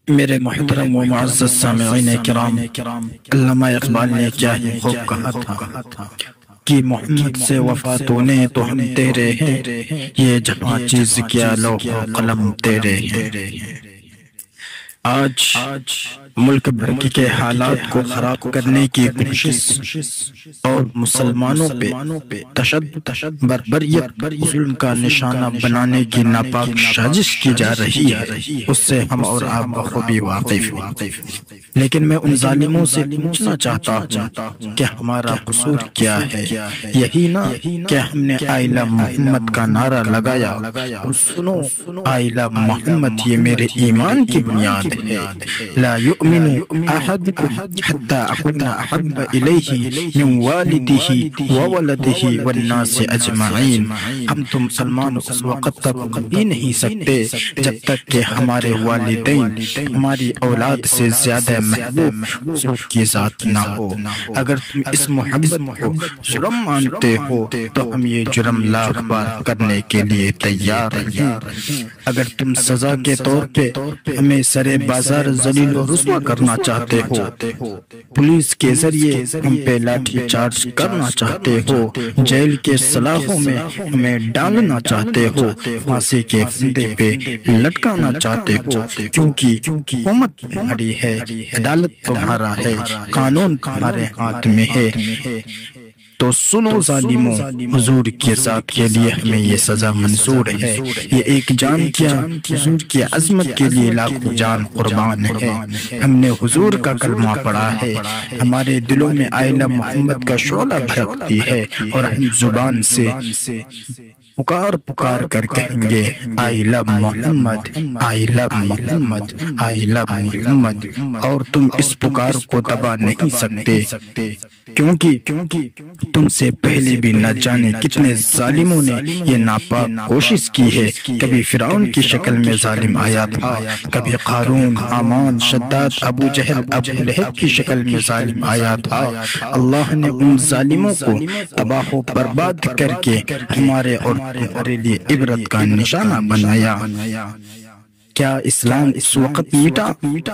میرے محترم و معزز سامعین کرام، علامہ اقبال نے کیا ہی خوب کہا تھا کہ محمد سے وفا تونے تو ہم تیرے ہیں، یہ جہاں چیز کیا لوح و قلم تیرے ہیں۔ آج ملک بھر کے حالات کو خراب کرنے کی کوشش اور مسلمانوں پہ تشدد، بربریت، ظلم کا نشانہ بنانے کی ناپاک سازش کی جا رہی ہے، اس سے ہم اور آپ بخوبی واقف ہیں۔ لیکن میں ان ظالموں سے پوچھنا چاہتا ہوں کہ ہمارا قصور کیا ہے؟ یہی نا کہ ہم نے آئی لو محمد کا نعرہ لگایا، اور سنو آئی لو محمد یہ میرے ایمان کی بنیاد ہے۔ لا یؤمن احدکم حتی اکون احب الیہ من والدہ وولدہ والناس اجمعین۔ ہم تو مسلمان اس وقت تک کبھی نہیں سکتے جب تک کہ ہمارے والدین ہماری اولاد سے زیادہ محبوب حضور کی ذات نہ ہو۔ اگر تم اس محبت کو جرم مانتے ہو تو ہم یہ جرم لاکھ بار کرنے کے لیے تیار ہیں۔ اگر تم سزا کے طور پہ ہمیں سرے بازار ذلیل و رسوا کرنا چاہتے ہو، پولیس کے ذریعے ہم پہ لاٹھی چارج کرنا چاہتے ہو، جیل کے سلاخوں میں ہمیں ڈالنا چاہتے ہو، پھانسی کے پھندے پہ لٹکانا چاہتے ہو، کیونکہ حکومت تمہاری ہے، عدالت تمہارا ہے، قانون تمہارے ہاتھ میں ہے، تو سنو ظالموں، حضور کی ذات کے لیے ہمیں یہ سزا منظور ہے۔ یہ ایک جان کیا حضور کی عظمت کے لیے لاکھوں جان قربان ہے۔ ہم نے حضور کا کلمہ پڑھا ہے، ہمارے دلوں میں آئی لو محمد کا شعلہ بھڑکتی ہے، اور ہم زبان سے پکار کر کہیں گے آئی لو محمد، آئی لو محمد، آئی لو محمد، اور تم اس پکار کو دبا نہیں سکتے، کیونکہ تم سے پہلے بھی نہ جانے کتنے ظالموں نے یہ ناپاک کوشش کی ہے۔ کبھی فرعون کی شکل میں ظالم آیا تھا، کبھی قارون، حامان، شداد، ابو جہل، ابو لہب کی شکل میں ظالم آیا تھا۔ اللہ نے ان ظالموں کو تباہ و برباد کر کے ہمارے اور تمہارے لیے عبرت کا نشانہ بنایا۔ کیا اسلام اس وقت مٹا؟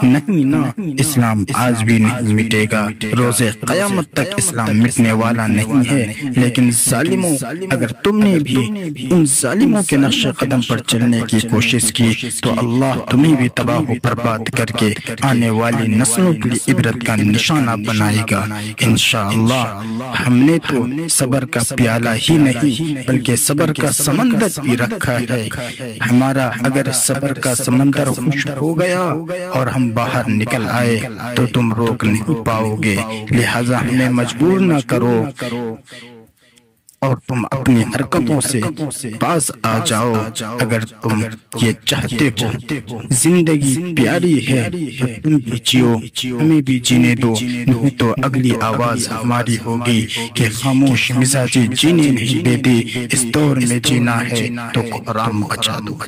نہیں نا، اسلام آج بھی نہیں مٹے گا، روز قیامت تک اسلام مٹنے والا نہیں ہے۔ لیکن ظالموں، اگر تم نے بھی ان ظالموں کے نقش قدم پر چلنے کی کوشش کی تو اللہ تمہیں بھی تباہ و برباد کر کے آنے والی نسلوں کے لیے عبرت کا نشانہ بنائے گا انشاءاللہ۔ ہم نے تو صبر کا پیالہ ہی نہیں بلکہ صبر کا سمندر بھی رکھا ہے۔ ہمارا اگر صبر کا سمندر خشک ہو گیا اور ہم باہر نکل آئے تو تم روک نہیں پاؤ گے، لہذا ہمیں مجبور نہ کرو اور تم اپنی حرکتوں سے باز آ جاؤ۔ اگر تم یہ چاہتے ہو زندگی پیاری ہے تو تم بھی جیو، ہمیں بھی جینے دو، نہیں تو اگلی آواز ہماری ہوگی کہ خاموش مزاجی جینے نہیں دیتی، اس دور میں جینا ہے تو قرآن بچا دو۔